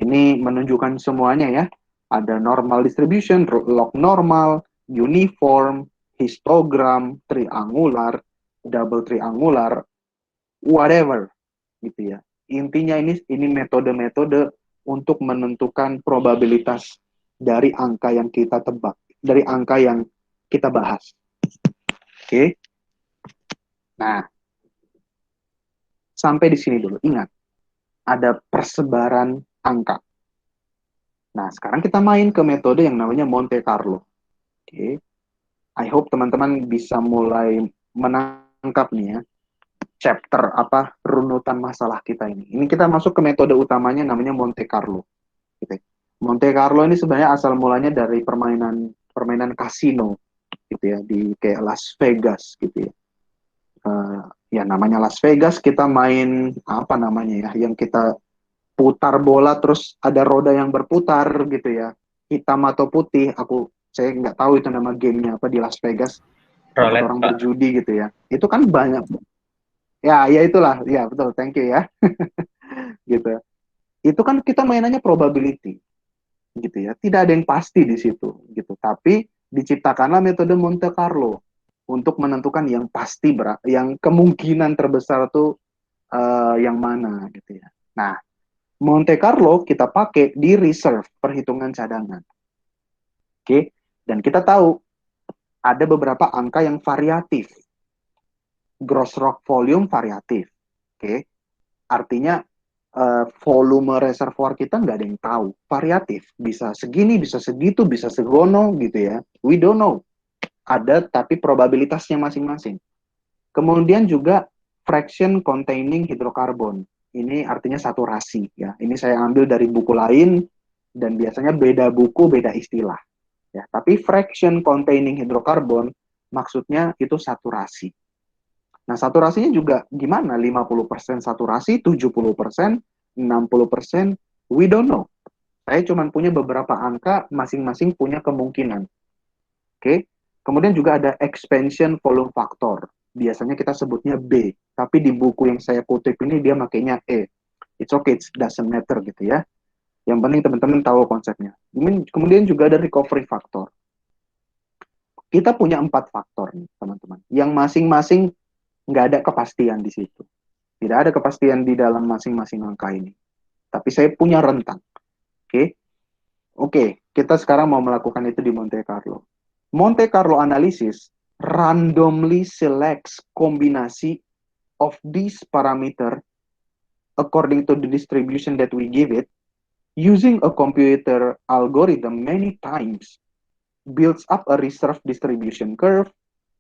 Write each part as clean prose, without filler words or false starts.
Ini menunjukkan semuanya ya. Ada normal distribution, log normal, uniform, histogram, triangular, double triangular, whatever gitu ya. Intinya ini metode-metode untuk menentukan probabilitas dari angka yang kita tebak, dari angka yang kita bahas. Oke. Nah, sampai di sini dulu. Ingat, ada persebaran angka. Nah, sekarang kita main ke metode yang namanya Monte Carlo. Oke. I hope teman-teman bisa mulai menangkap nih ya, chapter apa runutan masalah kita ini. Ini kita masuk ke metode utamanya namanya Monte Carlo. Gitu. Monte Carlo ini sebenarnya asal mulanya dari permainan permainan kasino gitu ya di kayak Las Vegas gitu ya. Ya namanya Las Vegas kita main apa namanya ya yang kita putar bola terus ada roda yang berputar gitu ya, hitam atau putih, saya nggak tahu itu nama gamenya apa di Las Vegas, tempat Roulette, orang Pak. berjudi gitu ya, itu kan banyak ya, ya itulah ya, betul, thank you ya. Gitu, itu kan kita mainannya probability gitu ya, tidak ada yang pasti di situ gitu, tapi diciptakanlah metode Monte Carlo untuk menentukan yang pasti, yang kemungkinan terbesar tuh yang mana gitu ya. Nah, Monte Carlo kita pakai di reserve, perhitungan cadangan. Oke, dan kita tahu ada beberapa angka yang variatif. Gross rock volume variatif. Oke, artinya volume reservoir kita nggak ada yang tahu. Variatif, bisa segini, bisa segitu, bisa segono gitu ya. We don't know. Ada tapi probabilitasnya masing-masing. Kemudian juga fraction containing hydrocarbon. Ini artinya saturasi ya. Ini saya ambil dari buku lain dan biasanya beda buku, beda istilah. Ya, tapi fraction containing hydrocarbon maksudnya itu saturasi. Nah, saturasinya juga gimana? 50% saturasi, 70%, 60%, we don't know. Saya cuma punya beberapa angka, masing-masing punya kemungkinan. Oke. Kemudian juga ada expansion volume factor. Biasanya kita sebutnya B, tapi di buku yang saya kutip ini dia makainya E. It's okay, it doesn't matter gitu ya. Yang penting teman-teman tahu konsepnya. Kemudian juga ada recovery factor. Kita punya 4 faktor nih, teman-teman. Yang masing-masing nggak ada kepastian di situ. Tidak ada kepastian di dalam masing-masing angka ini. Tapi saya punya rentang. Oke, Oke, kita sekarang mau melakukan itu di Monte Carlo. Monte Carlo analysis randomly selects kombinasi of these parameter according to the distribution that we give it using a computer algorithm many times builds up a reserve distribution curve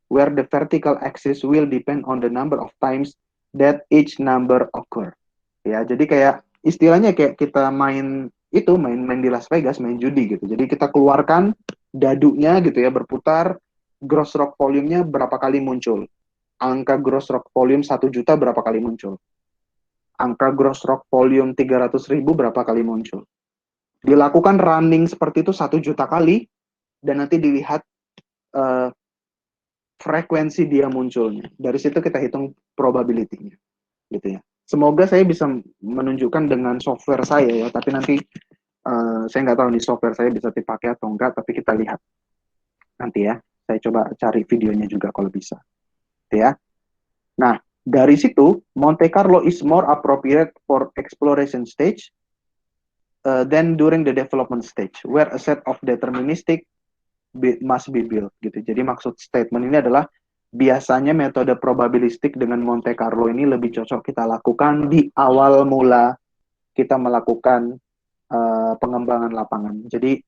where the vertical axis will depend on the number of times that each number occur. Ya, jadi kayak istilahnya kayak kita main di Las Vegas, main judi gitu. Jadi kita keluarkan dadunya gitu ya, berputar, gross rock volume-nya berapa kali muncul. Angka gross rock volume 1 juta berapa kali muncul. Angka gross rock volume 300.000 berapa kali muncul. Dilakukan running seperti itu 1 juta kali, dan nanti dilihat uh, frekuensi dia munculnya. Dari situ kita hitung probability-nya, gitu ya. Semoga saya bisa menunjukkan dengan software saya ya, tapi nanti saya nggak tahu nih software saya bisa dipakai atau enggak, tapi kita lihat nanti ya. Saya coba cari videonya juga kalau bisa, gitu ya. Nah, dari situ Monte Carlo is more appropriate for exploration stage than during the development stage, where a set of deterministic must be built gitu. Jadi maksud statement ini adalah biasanya metode probabilistik dengan Monte Carlo ini lebih cocok kita lakukan di awal mula kita melakukan pengembangan lapangan. Jadi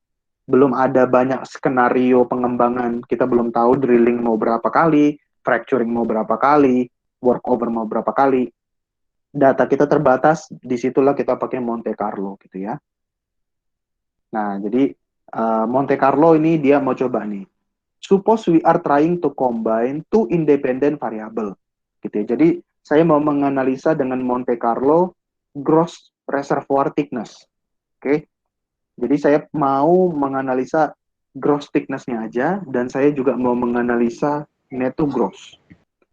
belum ada banyak skenario pengembangan, kita belum tahu drilling mau berapa kali, fracturing mau berapa kali, workover mau berapa kali. Data kita terbatas, disitulah kita pakai Monte Carlo gitu ya. Nah, jadi Monte Carlo ini dia mau coba nih. Suppose we are trying to combine two independent variable. Gitu ya. Jadi saya mau menganalisa dengan Monte Carlo gross reservoir thickness. Oke. Jadi saya mau menganalisa gross thickness-nya aja, dan saya juga mau menganalisa net to gross.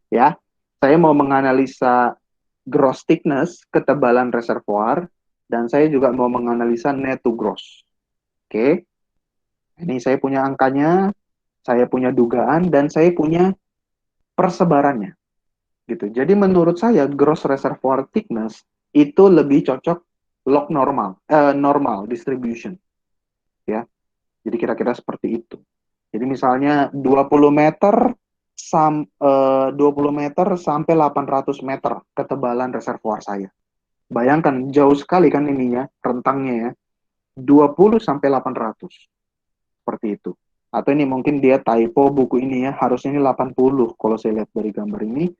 Ya. Saya mau menganalisa gross thickness, ketebalan reservoir, Dan saya juga mau menganalisa net to gross. Oke, ini saya punya angkanya, saya punya dugaan, dan saya punya persebarannya. Gitu. Jadi menurut saya gross reservoir thickness itu lebih cocok log normal, normal distribution, ya. Jadi kira-kira seperti itu. Jadi misalnya 20 meter 20 meter sampai 800 meter ketebalan reservoir saya. Bayangkan jauh sekali kan ininya, rentangnya ya. 20 sampai 800. Seperti itu. Atau ini mungkin dia typo buku ini ya, harusnya ini 80 kalau saya lihat dari gambar ini.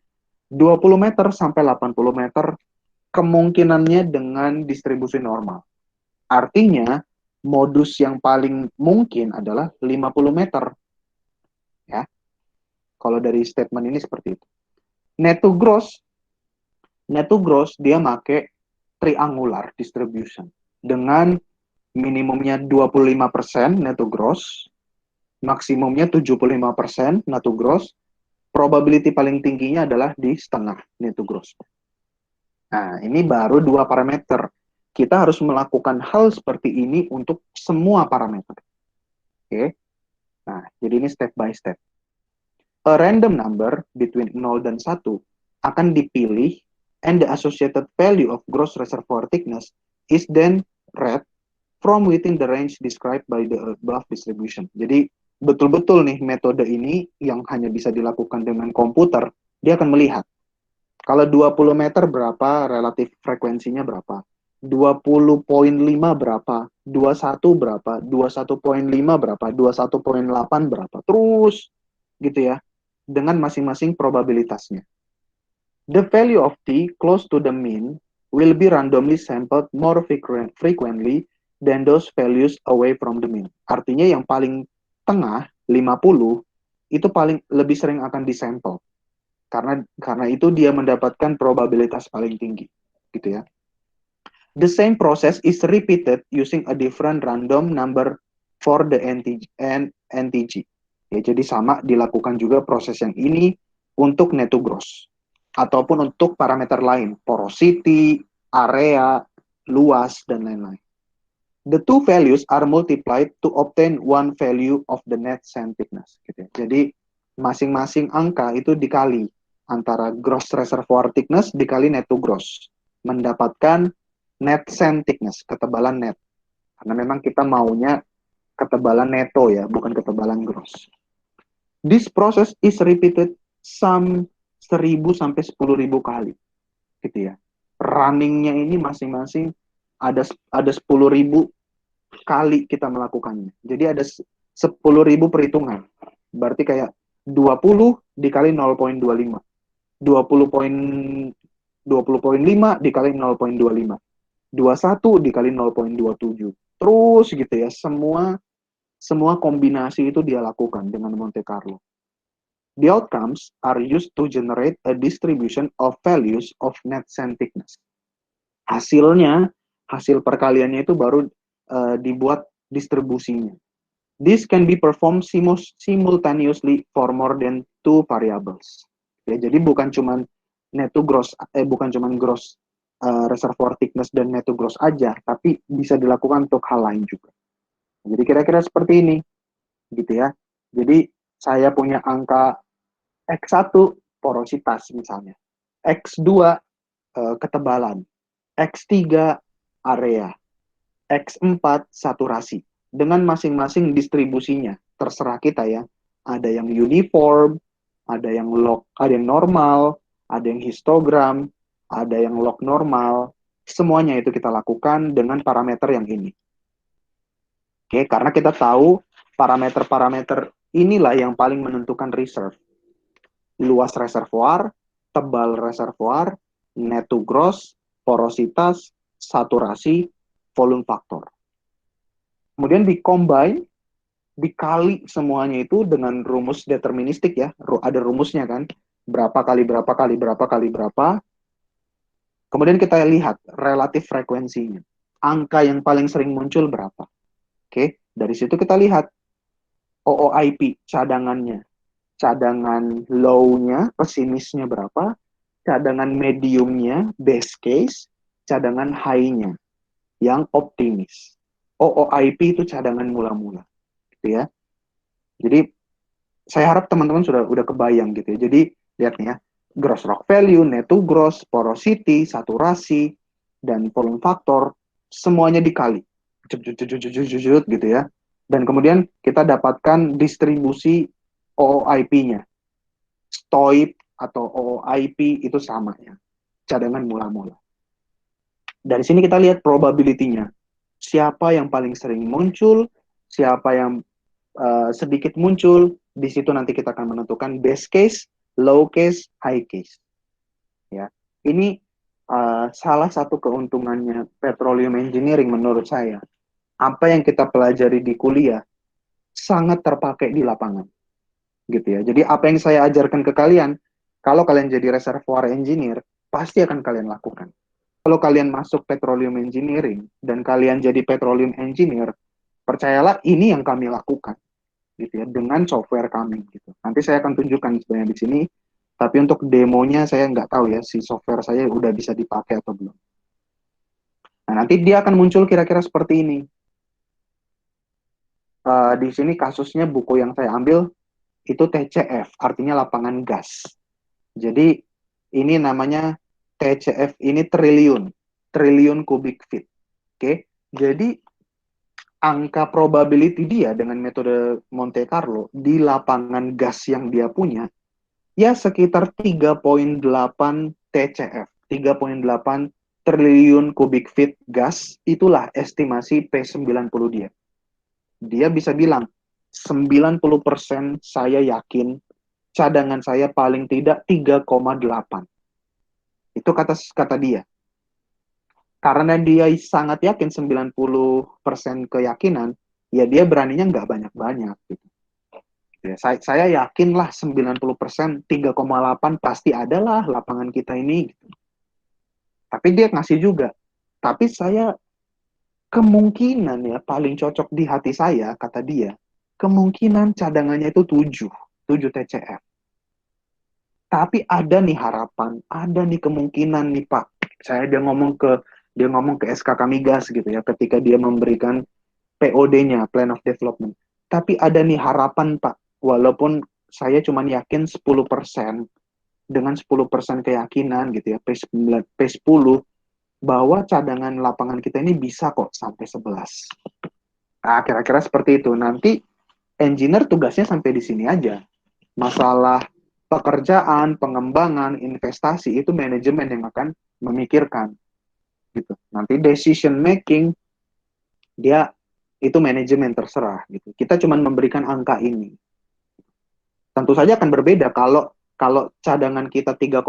20 meter sampai 80 meter kemungkinannya dengan distribusi normal. Artinya, modus yang paling mungkin adalah 50 meter. Ya, kalau dari statement ini seperti itu. Net to gross, net to gross dia make triangular distribution. Dengan minimumnya 25% net to gross, maksimumnya 75% net to gross, probability paling tingginya adalah di setengah net to gross. Nah, ini baru dua parameter. Kita harus melakukan hal seperti ini untuk semua parameter. Oke. Nah, jadi ini step by step. A random number between 0 dan 1 akan dipilih and the associated value of gross reservoir thickness is then read from within the range described by the above distribution. Jadi betul-betul nih metode ini yang hanya bisa dilakukan dengan komputer, dia akan melihat kalau 20 meter berapa, relatif frekuensinya berapa, 20,5 berapa, 21 berapa, 21,5 berapa, 21,8 berapa, terus gitu ya, dengan masing-masing probabilitasnya. The value of t close to the mean will be randomly sampled more frequently than those values away from the mean. Artinya yang paling tengah, 50, itu paling lebih sering akan disampel. Karena itu dia mendapatkan probabilitas paling tinggi, gitu ya. The same process is repeated using a different random number for the NTG. Ya, jadi sama dilakukan juga proses yang ini untuk net to gross ataupun untuk parameter lain, porosity, area, luas dan lain-lain. The two values are multiplied to obtain one value of the net sand thickness. Gitu ya. Jadi masing-masing angka itu dikali antara gross reservoir thickness dikali net to gross, mendapatkan net sand thickness, ketebalan net. Karena memang kita maunya ketebalan neto ya, bukan ketebalan gross. This process is repeated some 1.000 sampai 10.000 kali, gitu ya. Runningnya ini masing-masing ada 10.000 kali kita melakukannya. Jadi ada 10.000 perhitungan. Berarti kayak 20 dikali 0,25. 20,5 dikali 0,25. 21 dikali 0,27. Terus gitu ya, semua kombinasi itu dia lakukan dengan Monte Carlo. The outcomes are used to generate a distribution of values of net sand thickness. Hasilnya, hasil perkaliannya itu baru dibuat distribusinya. This can be performed simultaneously for more than two variables. Ya, jadi bukan cuma net to gross, bukan cuma gross reservoir thickness dan net to gross aja, tapi bisa dilakukan untuk hal lain juga. Jadi kira-kira seperti ini, gitu ya. Jadi saya punya angka X1 porositas misalnya, X2 ketebalan, X3 area, X4 saturasi. Dengan masing-masing distribusinya, terserah kita ya. Ada yang uniform, ada yang log, ada yang normal, ada yang histogram, ada yang log normal. Semuanya itu kita lakukan dengan parameter yang ini. Oke, karena kita tahu parameter-parameter inilah yang paling menentukan reserve. Luas reservoir, tebal reservoir, net to gross, porositas, saturasi, volume factor. Kemudian di-combine, dikali semuanya itu dengan rumus deterministik ya. Ada rumusnya kan. Berapa kali berapa kali berapa kali berapa. Kemudian kita lihat relatif frekuensinya. Angka yang paling sering muncul berapa. Oke, dari situ kita lihat OOIP, cadangannya. Cadangan low-nya, pesimisnya berapa, cadangan medium-nya, best case, cadangan high-nya. yang optimis. OOIP itu cadangan mula-mula, gitu ya. Jadi saya harap teman-teman sudah udah kebayang gitu ya. Jadi lihat nih ya, gross rock value, net to gross, porosity, saturasi, dan volume factor semuanya dikali, gitu ya. Dan kemudian kita dapatkan distribusi OOIP-nya. STOIP atau OOIP itu sama ya, cadangan mula-mula. Dari sini kita lihat probability-nya. Siapa yang paling sering muncul, siapa yang sedikit muncul, di situ nanti kita akan menentukan base case, low case, high case. Ya, ini salah satu keuntungannya petroleum engineering menurut saya. Apa yang kita pelajari di kuliah sangat terpakai di lapangan, gitu ya. Jadi apa yang saya ajarkan ke kalian, kalau kalian jadi reservoir engineer, pasti akan kalian lakukan. Kalau kalian masuk petroleum engineering dan kalian jadi petroleum engineer, percayalah ini yang kami lakukan gitu ya dengan software kami gitu. Nanti saya akan tunjukkan sebenarnya di sini, tapi untuk demonya saya nggak tahu ya si software saya udah bisa dipakai atau belum. Nah, nanti dia akan muncul kira-kira seperti ini. Di sini kasusnya buku yang saya ambil itu TCF, artinya lapangan gas. Jadi ini namanya TCF ini triliun kubik feet. Oke, jadi angka probability dia dengan metode Monte Carlo di lapangan gas yang dia punya ya sekitar 3,8 TCF, 3,8 triliun kubik feet gas, itulah estimasi P90 dia. Dia bisa bilang, 90% saya yakin cadangan saya paling tidak 3,8. Itu kata kata dia. Karena dia sangat yakin 90% keyakinan, ya dia beraninya nggak banyak-banyak. Gitu. Ya, saya yakinlah 90%, 3,8 pasti adalah lapangan kita ini. Gitu. Tapi dia ngasih juga. Tapi saya kemungkinan ya paling cocok di hati saya, kata dia, kemungkinan cadangannya itu 7 TCF. Tapi ada nih harapan, ada nih kemungkinan nih Pak. Dia ngomong ke SKK Migas gitu ya, ketika dia memberikan POD-nya, Plan of Development. Tapi ada nih harapan Pak, walaupun saya cuma yakin 10%, dengan 10% keyakinan gitu ya, P9, P10, bahwa cadangan lapangan kita ini bisa kok sampai 11. Nah, kira-kira seperti itu. Nanti engineer tugasnya sampai di sini aja. Masalah pekerjaan, pengembangan, investasi itu manajemen yang akan memikirkan gitu. Nanti decision making dia itu manajemen terserah gitu. Kita cuma memberikan angka ini. Tentu saja akan berbeda kalau kalau cadangan kita 3,8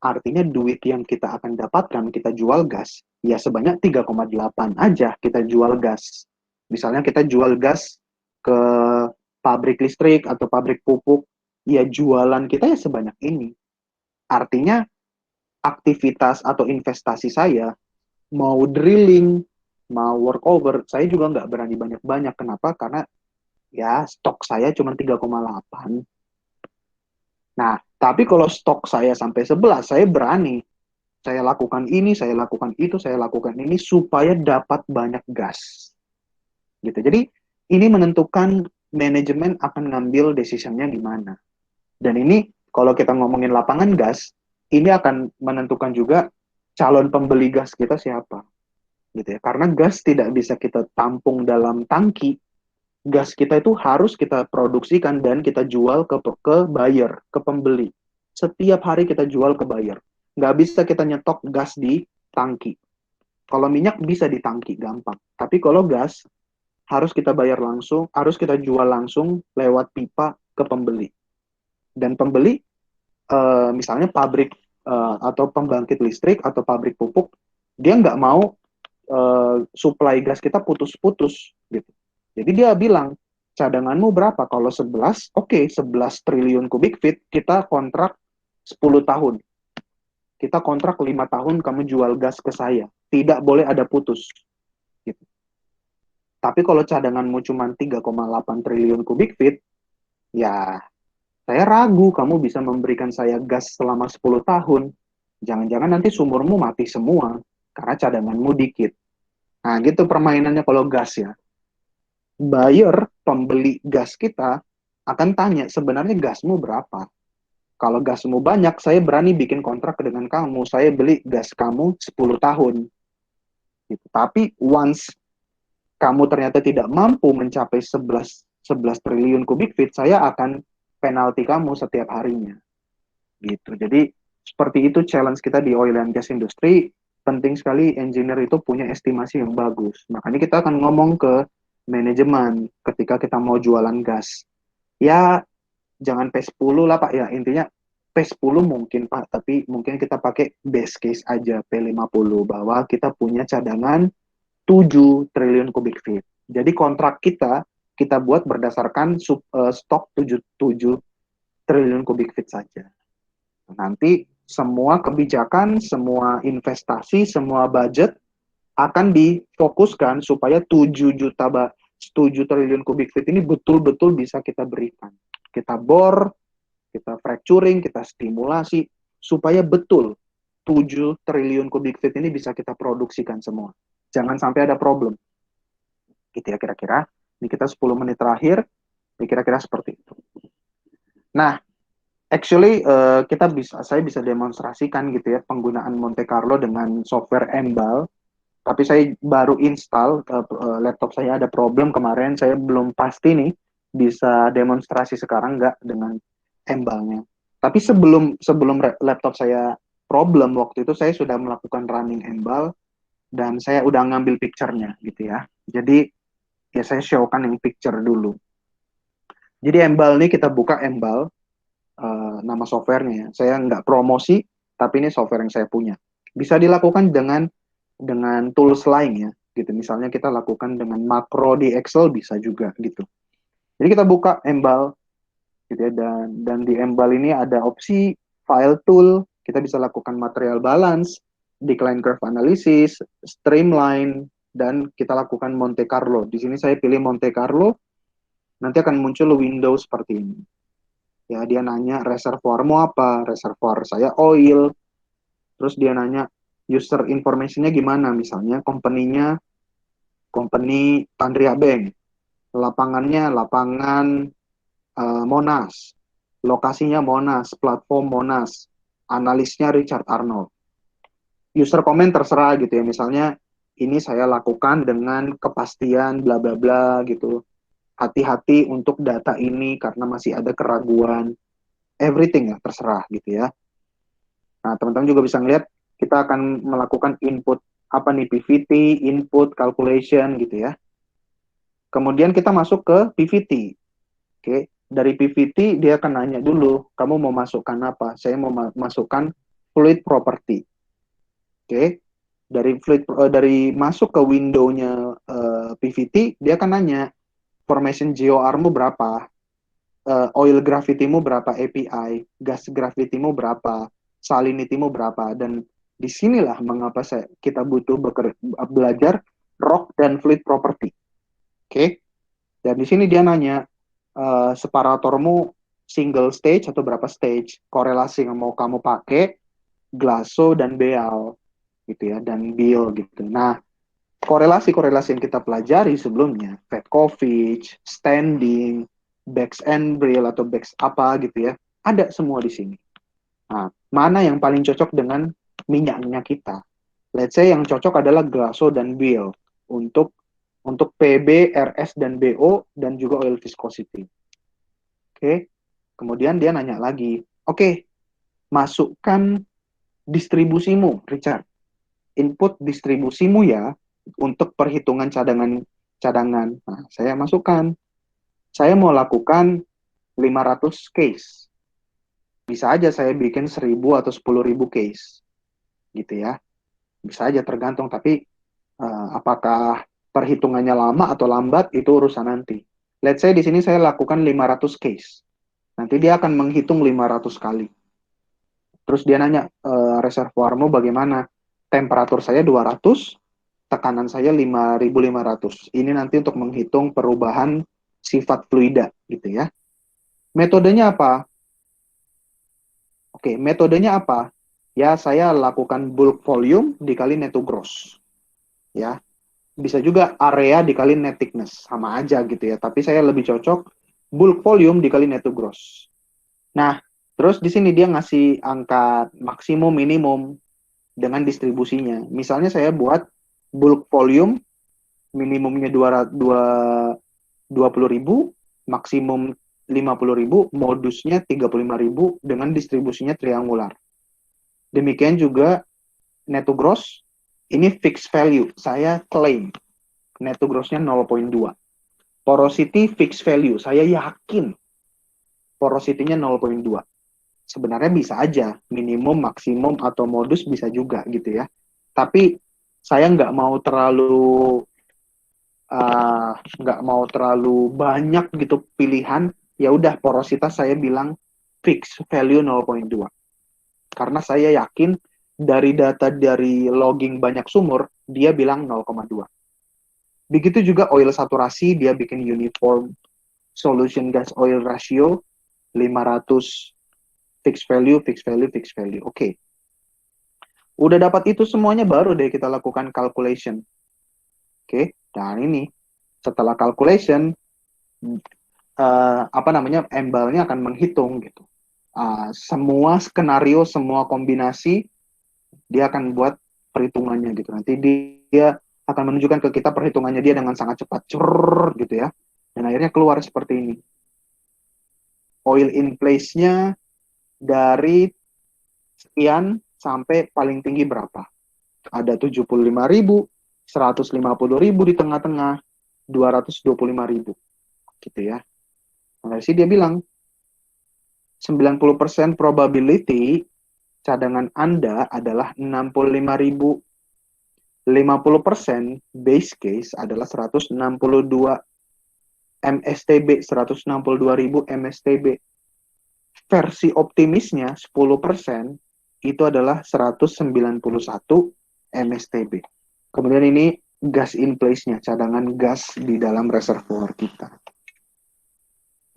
artinya duit yang kita akan dapatkan kita jual gas ya sebanyak 3,8 aja kita jual gas. Misalnya kita jual gas ke pabrik listrik atau pabrik pupuk, ya jualan kita ya sebanyak ini. Artinya aktivitas atau investasi saya mau drilling, mau workover, saya juga nggak berani banyak-banyak. Kenapa? Karena ya stok saya cuma 3,8. Nah, tapi kalau stok saya sampai 11, saya berani. Saya lakukan ini, saya lakukan itu, saya lakukan ini supaya dapat banyak gas. Gitu. Jadi ini menentukan manajemen akan ngambil decision-nya di mana. Dan ini kalau kita ngomongin lapangan gas, ini akan menentukan juga calon pembeli gas kita siapa. Gitu ya. Karena gas tidak bisa kita tampung dalam tangki. Gas kita itu harus kita produksikan dan kita jual ke buyer, ke pembeli. Setiap hari kita jual ke buyer. Nggak bisa kita nyetok gas di tangki. Kalau minyak bisa di tangki, gampang. Tapi kalau gas, harus kita bayar langsung, harus kita jual langsung lewat pipa ke pembeli. Dan pembeli, misalnya pabrik atau pembangkit listrik atau pabrik pupuk, dia nggak mau supply gas kita putus-putus gitu. Jadi dia bilang, cadanganmu berapa? Kalau 11, oke, 11 triliun kubik feet, kita kontrak 10 tahun. Kita kontrak 5 tahun, kamu jual gas ke saya. Tidak boleh ada putus. Gitu. Tapi kalau cadanganmu cuma 3,8 triliun kubik feet, ya saya ragu kamu bisa memberikan saya gas selama 10 tahun. Jangan-jangan nanti sumurmu mati semua, karena cadanganmu dikit. Nah, gitu permainannya kalau gas ya. Buyer, pembeli gas kita, akan tanya, sebenarnya gasmu berapa? Kalau gasmu banyak, saya berani bikin kontrak dengan kamu. Saya beli gas kamu 10 tahun. Gitu. Tapi once kamu ternyata tidak mampu mencapai 11 triliun kubik feet, saya akan penalti kamu setiap harinya. Gitu. Jadi seperti itu challenge kita di oil and gas industry. Penting sekali engineer itu punya estimasi yang bagus. Makanya kita akan ngomong ke manajemen ketika kita mau jualan gas. Ya, jangan P10 lah Pak ya. Intinya P10 mungkin Pak, tapi mungkin kita pakai base case aja P50 bahwa kita punya cadangan 7 triliun kubik feet. Jadi kontrak kita buat berdasarkan stok 7 triliun kubik feet saja. Nanti semua kebijakan, semua investasi, semua budget akan difokuskan supaya 7 triliun kubik feet ini betul-betul bisa kita berikan. Kita bor, kita fracturing, kita stimulasi supaya betul 7 triliun kubik feet ini bisa kita produksikan semua. Jangan sampai ada problem. Gitu ya kira-kira. Ini kita 10 menit terakhir, ini kira-kira seperti itu. Nah, actually saya bisa demonstrasikan gitu ya penggunaan Monte Carlo dengan software Embal. Tapi saya baru install laptop saya ada problem kemarin, saya belum pasti nih bisa demonstrasi sekarang nggak dengan Embalnya. Tapi sebelum sebelum laptop saya problem waktu itu saya sudah melakukan running Embal dan saya udah ngambil picture-nya gitu ya. Jadi ya saya show-kan yang picture dulu. Jadi Embal ini kita buka Embal, nama softwarenya ya. Saya nggak promosi, tapi ini software yang saya punya. Bisa dilakukan dengan tools lain ya, gitu. Misalnya kita lakukan dengan makro di Excel bisa juga gitu. Jadi kita buka Embal, gitu ya, dan di Embal ini ada opsi file tool, kita bisa lakukan material balance, decline curve analysis, streamline, dan kita lakukan Monte Carlo. Di sini saya pilih Monte Carlo, nanti akan muncul window seperti ini. Ya, dia nanya reservoirmu apa, reservoir saya oil, terus dia nanya user information-nya gimana, misalnya company Tandria Bank, lapangannya lapangan Monas, lokasinya Monas, platform Monas, analisnya Richard Arnold. User komen terserah gitu ya, misalnya ini saya lakukan dengan kepastian bla bla bla gitu. Hati-hati untuk data ini karena masih ada keraguan. Everything ya, terserah gitu ya. Nah, teman-teman juga bisa ngeliat kita akan melakukan input apa nih PVT, input calculation gitu ya. Kemudian kita masuk ke PVT. Oke, dari PVT dia akan nanya dulu, kamu mau masukkan apa? Saya mau masukkan fluid property. Oke, dari masuk ke window-nya PVT, dia akan nanya formation GOR-mu berapa, oil gravity-mu berapa API, gas gravity-mu berapa, salinity-mu berapa, dan disinilah mengapa kita butuh belajar rock dan fluid property. Oke, dan di sini dia nanya separatormu single stage atau berapa stage, korelasi yang mau kamu pakai, Glasso dan Beal gitu ya, dan Bill gitu. Nah, korelasi-korelasi yang kita pelajari sebelumnya, Petkovic, Standing, Bex and Brill atau Bex apa gitu ya, ada semua di sini. Nah, mana yang paling cocok dengan minyaknya kita? Let's say yang cocok adalah Glasso dan Bill untuk PB, RS dan BO dan juga oil viscosity. Oke. Kemudian dia nanya lagi, oke, masukkan distribusimu, Richard. Input distribusimu ya untuk perhitungan cadangan. Nah, saya masukkan. Saya mau lakukan 500 case. Bisa aja saya bikin 1000 atau 10.000 case. Gitu ya. Bisa aja tergantung, tapi apakah perhitungannya lama atau lambat itu urusan nanti. Let's say di sini saya lakukan 500 case. Nanti dia akan menghitung 500 kali. Terus dia nanya, reservoirmu bagaimana? Temperatur saya 200, tekanan saya 5.500. Ini nanti untuk menghitung perubahan sifat fluida gitu ya. Metodenya apa? Oke, metodenya apa? Ya, saya lakukan bulk volume dikali net to gross. Ya. Bisa juga area dikali net thickness, sama aja gitu ya. Tapi saya lebih cocok bulk volume dikali net to gross. Nah, terus di sini dia ngasih angka maksimum minimum dengan distribusinya. Misalnya saya buat bulk volume minimumnya 20.000, maksimum 50.000, modusnya 35.000 dengan distribusinya triangular. Demikian juga net to gross, ini fixed value. Saya claim net to gross-nya 0,2. Porosity fixed value. Saya yakin porosity-nya 0,2. Sebenarnya bisa aja, minimum, maksimum, atau modus bisa juga gitu ya. Tapi saya nggak mau terlalu banyak gitu pilihan. Ya udah, porositas saya bilang fix value 0,2. Karena saya yakin dari data dari logging banyak sumur, dia bilang 0,2. Begitu juga oil saturasi, dia bikin uniform solution gas oil ratio 500 fixed value, fixed value, fixed value. Oke. Udah dapat itu semuanya, baru deh kita lakukan calculation. Oke. Dan ini setelah calculation, Embalnya akan menghitung gitu. Semua skenario, semua kombinasi, dia akan buat perhitungannya gitu. Nanti dia akan menunjukkan ke kita perhitungannya dia dengan sangat cepat, gitu ya. Dan akhirnya keluar seperti ini. Oil in place-nya dari sekian sampai paling tinggi berapa. Ada 75.000, 150.000 di tengah-tengah, 225.000. Gitu ya. Nah, dari sini dia bilang, 90% probability cadangan Anda adalah 65.000. 50% base case adalah 162 MSTB, 162.000 MSTB. Versi optimisnya 10% itu adalah 191 MSTB. Kemudian ini gas in place-nya, cadangan gas di dalam reservoir kita.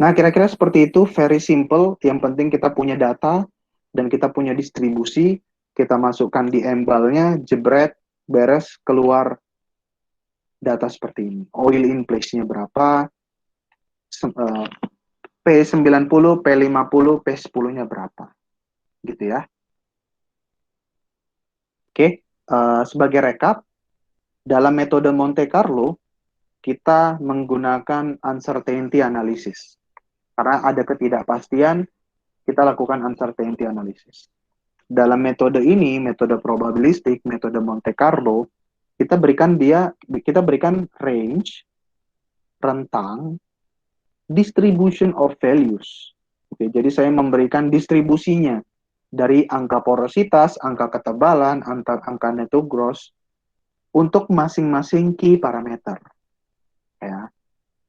Nah, kira-kira seperti itu, very simple. Yang penting kita punya data dan kita punya distribusi, kita masukkan di embalnya, jebret, beres, keluar data seperti ini. Oil in place-nya berapa, P90, P50, P10-nya berapa. Gitu ya. Oke, sebagai rekap, dalam metode Monte Carlo, kita menggunakan uncertainty analysis. Karena ada ketidakpastian, kita lakukan uncertainty analysis. Dalam metode ini, metode probabilistik, metode Monte Carlo, kita berikan range, rentang, distribution of values. Oke, jadi saya memberikan distribusinya dari angka porositas, angka ketebalan, angka net to gross untuk masing-masing key parameter. Ya.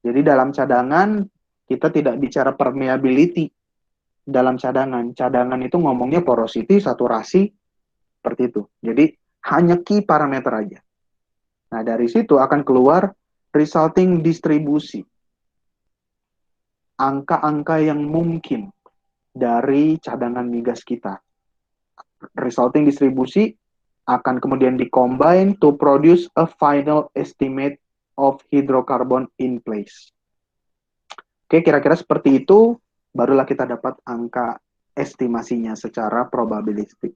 Jadi dalam cadangan kita tidak bicara permeability dalam cadangan. Cadangan itu ngomongnya porosity, saturasi, seperti itu. Jadi hanya key parameter aja. Nah, dari situ akan keluar resulting distribusi. Angka-angka yang mungkin dari cadangan migas kita. Resulting distribusi akan kemudian dikombine to produce a final estimate of hydrocarbon in place. Oke, kira-kira seperti itu, barulah kita dapat angka estimasinya secara probabilistik.